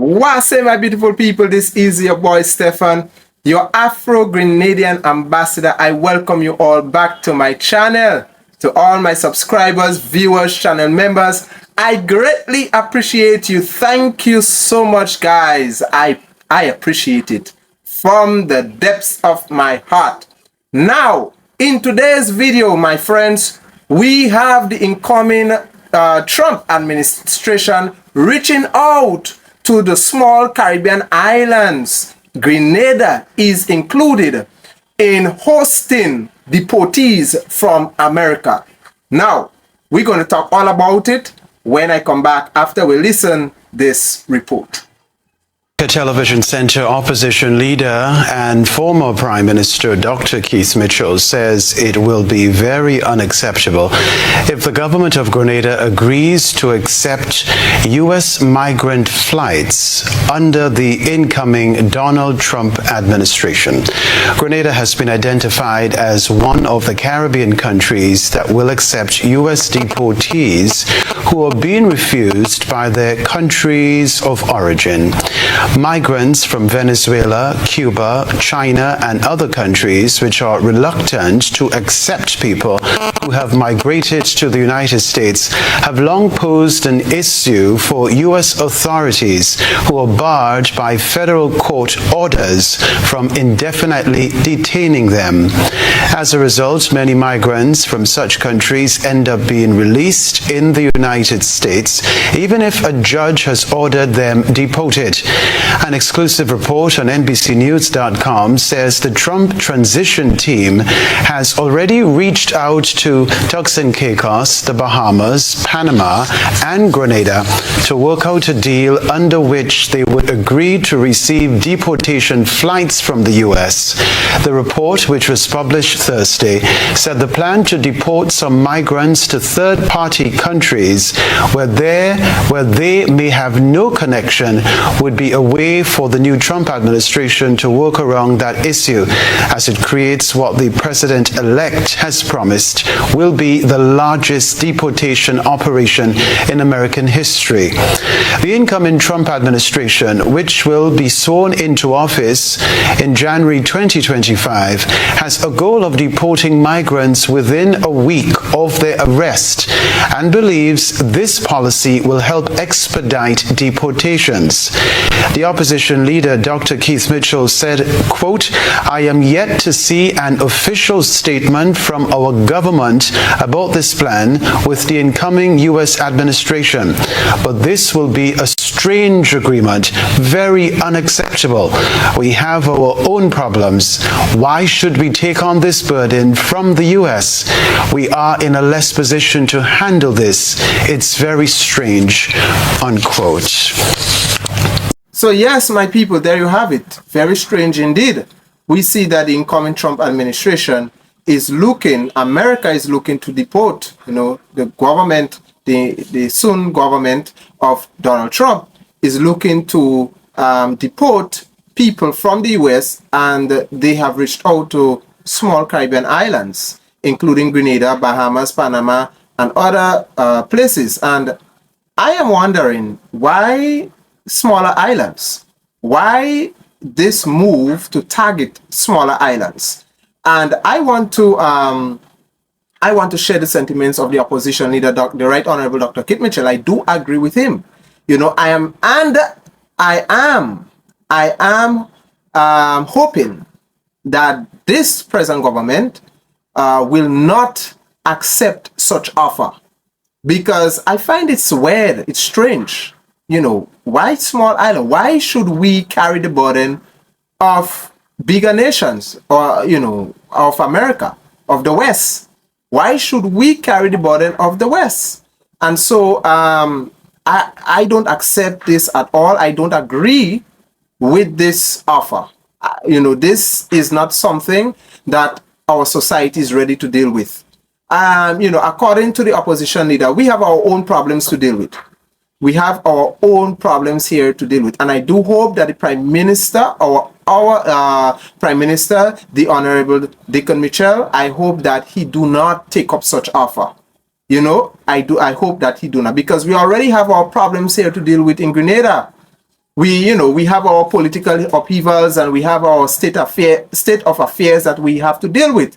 What's up, my beautiful people? This is your boy Stefan, your Afro-Grenadian ambassador. I welcome you all back to my channel. To all my subscribers, viewers, channel members, I greatly appreciate you. Thank you so much, guys. I appreciate it from the depths of my heart. Now, in today's video, my friends, we have the incoming Trump administration reaching out to the small Caribbean islands. Grenada is included in hosting deportees from America. Now, we're going to talk all about it when I come back after we listen this report. Television Center opposition leader and former Prime Minister Dr. Keith Mitchell says it will be very unacceptable if the government of Grenada agrees to accept U.S. migrant flights under the incoming Donald Trump administration. Grenada has been identified as one of the Caribbean countries that will accept U.S. deportees who are being refused by their countries of origin. Migrants from Venezuela, Cuba, China, and other countries which are reluctant to accept people who have migrated to the United States have long posed an issue for U.S. authorities who are barred by federal court orders from indefinitely detaining them. As a result, many migrants from such countries end up being released in the United States, even if a judge has ordered them deported. An exclusive report on NBCnews.com says the Trump transition team has already reached out to Turks and Caicos, the Bahamas, Panama, and Grenada to work out a deal under which they would agree to receive deportation flights from the U.S. The report, which was published Thursday, said the plan to deport some migrants to third-party countries where they may have no connection would be a way for the new Trump administration to work around that issue, as it creates what the president-elect has promised will be the largest deportation operation in American history. The incoming Trump administration, which will be sworn into office in January 2025, has a goal of deporting migrants within a week of their arrest and believes this policy will help expedite deportations. The opposition leader, Dr. Keith Mitchell, said, quote, "I am yet to see an official statement from our government about this plan with the incoming U.S. administration, but this will be a strange agreement, very unacceptable. We have our own problems. Why should we take on this burden from the U.S.? We are in a less position to handle this. It's very strange," unquote. So yes, my people, there you have it. Very strange indeed. We see that the incoming Trump administration is looking, America is looking to deport, the government, the soon government of Donald Trump is looking to deport people from the US, and they have reached out to small Caribbean islands, including Grenada, Bahamas, Panama, and other places. And I am wondering why smaller islands? Why this move to target smaller islands? And I want to share the sentiments of the opposition leader, the Right Honorable Dr. Keith Mitchell. I do agree with him. I am hoping that this present government will not accept such offer, because I find it's weird, it's strange. Why small island? Why should we carry the burden of bigger nations, or of America, of the West? Why should we carry the burden of the West? And so I don't accept this at all. I don't agree with this offer. This is not something that our society is ready to deal with. According to the opposition leader, we have our own problems to deal with. We have our own problems here to deal with. And I do hope that the Prime Minister, our Prime Minister, the Honorable Dr. Mitchell, I hope that he do not take up such offer. I hope that he do not, because we already have our problems here to deal with in Grenada. We have our political upheavals, and we have our state of affairs that we have to deal with.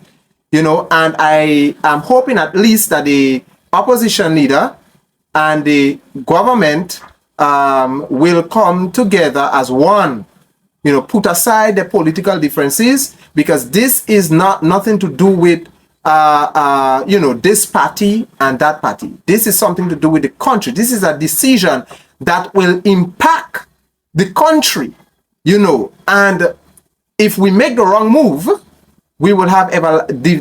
And I am hoping at least that the opposition leader and the government will come together as one. Put aside the political differences, because this is nothing to do with this party and that party. This is something to do with the country. This is a decision that will impact the country, and if we make the wrong move, we will have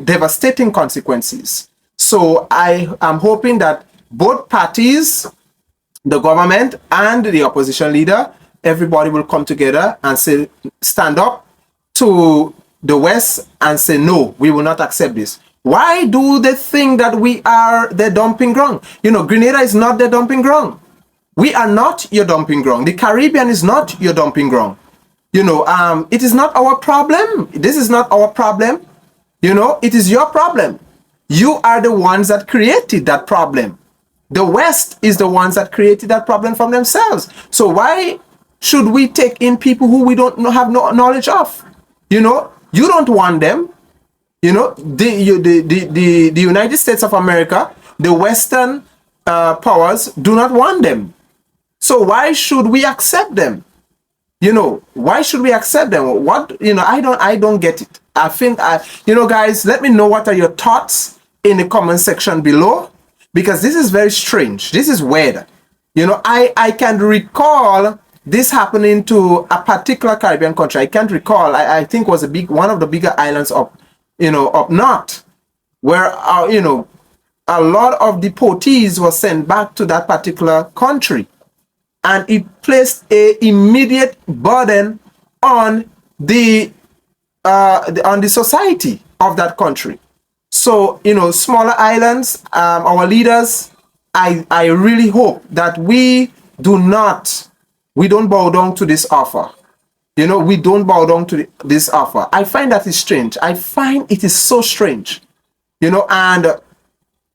devastating consequences. So I am hoping that both parties, the government and the opposition leader, everybody will come together and stand up to the West and say, no, we will not accept this. Why do they think that we are the dumping ground? Grenada is not the dumping ground. We are not your dumping ground. The Caribbean is not your dumping ground. It is not our problem. This is not our problem. It is your problem. You are the ones that created that problem. The West is the ones that created that problem from themselves. So why should we take in people who we don't have no knowledge of? You don't want them. The United States of America, the Western powers do not want them. So why should we accept them? Why should we accept them? What, I don't get it. I think, guys, let me know what are your thoughts in the comment section below, because this is very strange. This is weird. I can recall this happening to a particular Caribbean country. I can't recall. I think it was one of the bigger islands up north, where, a lot of deportees were sent back to that particular country. And it placed an immediate burden on the society of that country. So, smaller islands, our leaders, I really hope that we don't bow down to this offer. We don't bow down to this offer. I find that is strange. I find it is so strange. And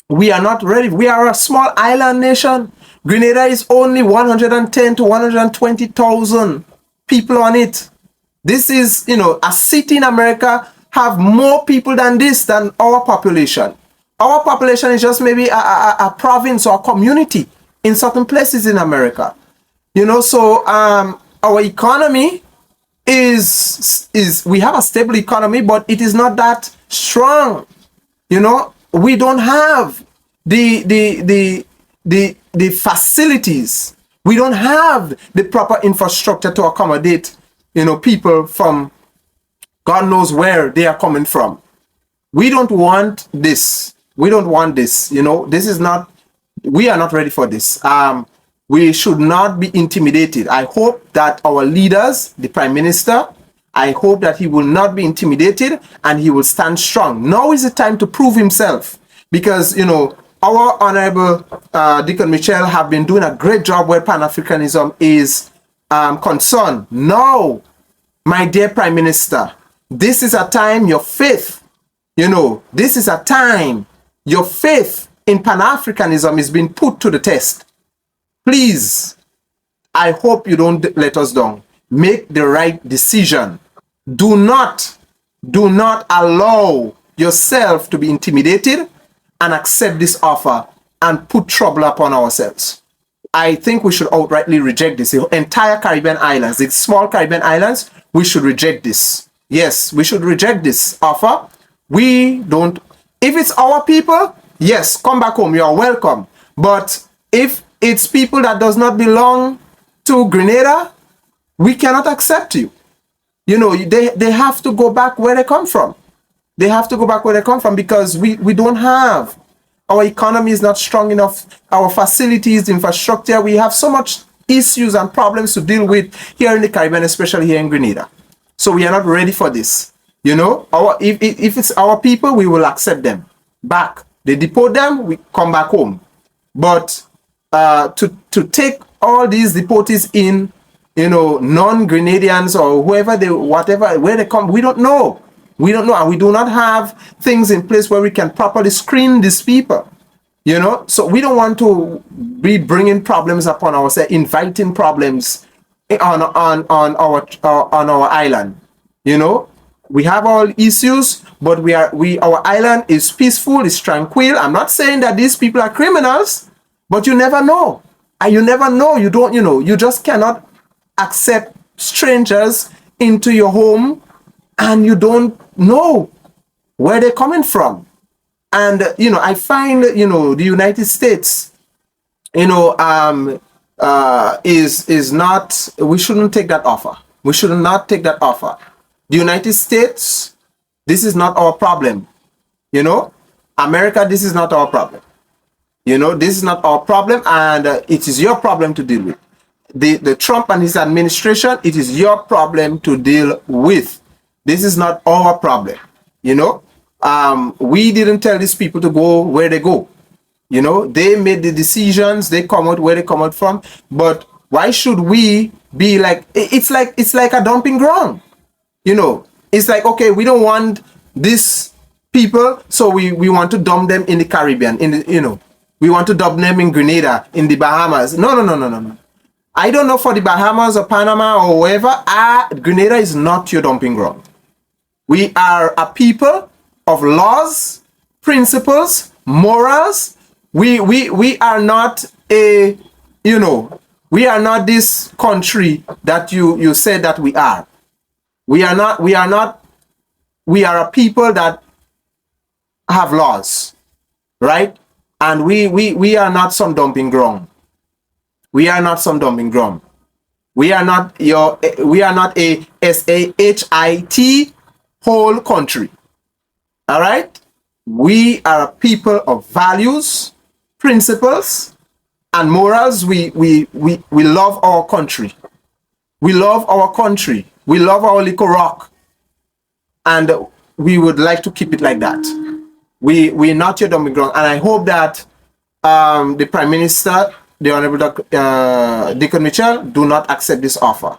we are not ready. We are a small island nation. Grenada is only 110 to 120,000 people on it. This is, a city in America have more people than our population. Our population is just maybe a province or a community in certain places in America. So our economy is we have a stable economy, but it is not that strong. We don't have the facilities. We don't have the proper infrastructure to accommodate, people from God knows where they are coming from. We don't want this. We don't want this. This is not, we are not ready for this. We should not be intimidated. I hope that our leaders, the Prime Minister, I hope that he will not be intimidated and he will stand strong. Now is the time to prove himself, because, our Honorable Deacon Michel have been doing a great job where Pan-Africanism is concerned. Now, my dear Prime Minister, this is a time your faith, this is a time your faith in Pan-Africanism is being put to the test. Please, I hope you don't let us down. Make the right decision. Do not allow yourself to be intimidated and accept this offer and put trouble upon ourselves. I think we should outrightly reject this. The entire Caribbean islands, the small Caribbean islands, we should reject this. Yes, we should reject this offer. If it's our people, yes, come back home, you are welcome. But if it's people that does not belong to Grenada, we cannot accept you. They have to go back where they come from. They have to go back where they come from, because we don't have, our economy is not strong enough, our facilities, infrastructure, we have so much issues and problems to deal with here in the Caribbean, especially here in Grenada. So we are not ready for this. If it's our people, we will accept them back. They deport them, we come back home. But to take all these deportees in, non-Grenadians or where they come, we don't know. And we do not have things in place where we can properly screen these people. So we don't want to be bringing problems upon ourselves, inviting problems on our island. You know, we have all issues, but our island is peaceful, is tranquil. I'm not saying that these people are criminals, but you never know. And you never know. You don't, you just cannot accept strangers into your home, and you don't know where they're coming from. And I find the United States, is not. We shouldn't take that offer. We should not take that offer. The United States, this is not our problem. America, this is not our problem. This is not our problem, and it is your problem to deal with. The Trump and his administration, it is your problem to deal with. This is not our problem. We didn't tell these people to go where they go. They made the decisions. They come out where they come out from. But why should we be like? It's like a dumping ground. It's like, okay, we don't want these people, so we want to dump them in the Caribbean. We want to dump them in Grenada, in the Bahamas. No. I don't know for the Bahamas or Panama or wherever. Grenada is not your dumping ground. We are a people of laws, principles, morals. We are not we are not this country that you said that we are. We are not. We are a people that have laws, right? And we are not some dumping ground. We are not some dumping ground. We are not a SAHIT whole country. All right? We are a people of values, principles, and morals. We love our country. We love our country. We love our little rock. And we would like to keep it like that. We're not your dumping ground. And I hope that the Prime Minister, the Honorable Deacon Mitchell, do not accept this offer.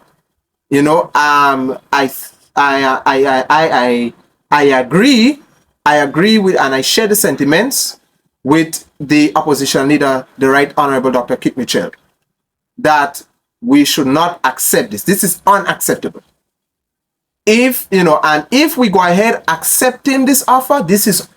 I agree with, and I share the sentiments with the opposition leader, the Right Honorable Dr. Kit Mitchell, that we should not accept this. This is unacceptable. If we go ahead accepting this offer,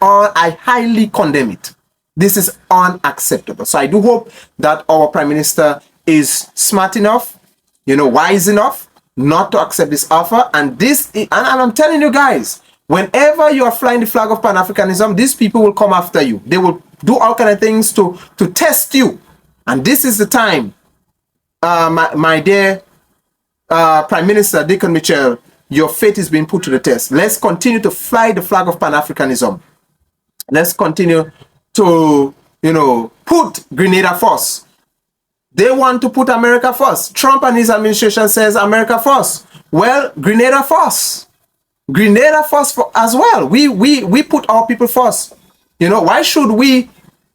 I highly condemn it. This is unacceptable. So I do hope that our Prime Minister is smart enough, wise enough not to accept this offer. And I'm telling you guys, whenever you are flying the flag of Pan-Africanism, these people will come after you. They will do all kinds of things to test you. And this is the time, my dear Prime Minister Deacon Mitchell, your fate is being put to the test. Let's continue to fly the flag of Pan-Africanism. Let's continue to, put Grenada first. They want to put America first. Trump and his administration says America first. Well, Grenada first. Grenada first as well. We put our people first. Why should we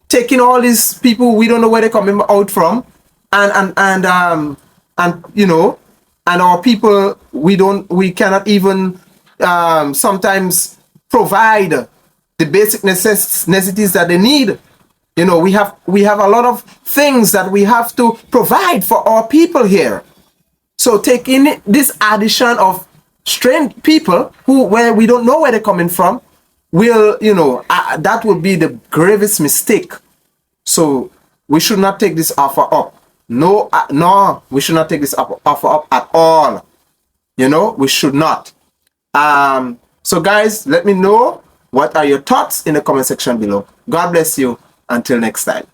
take in all these people we don't know where they're coming out from, and our people we cannot even sometimes provide the basic necessities that they need. We have a lot of things that we have to provide for our people here. So taking this addition of strange people where we don't know where they're coming from will, that will be the gravest mistake. So we should not take this offer up. No, we should not take this offer up at all. We should not. So guys, let me know what are your thoughts in the comment section below. God bless you. Until next time.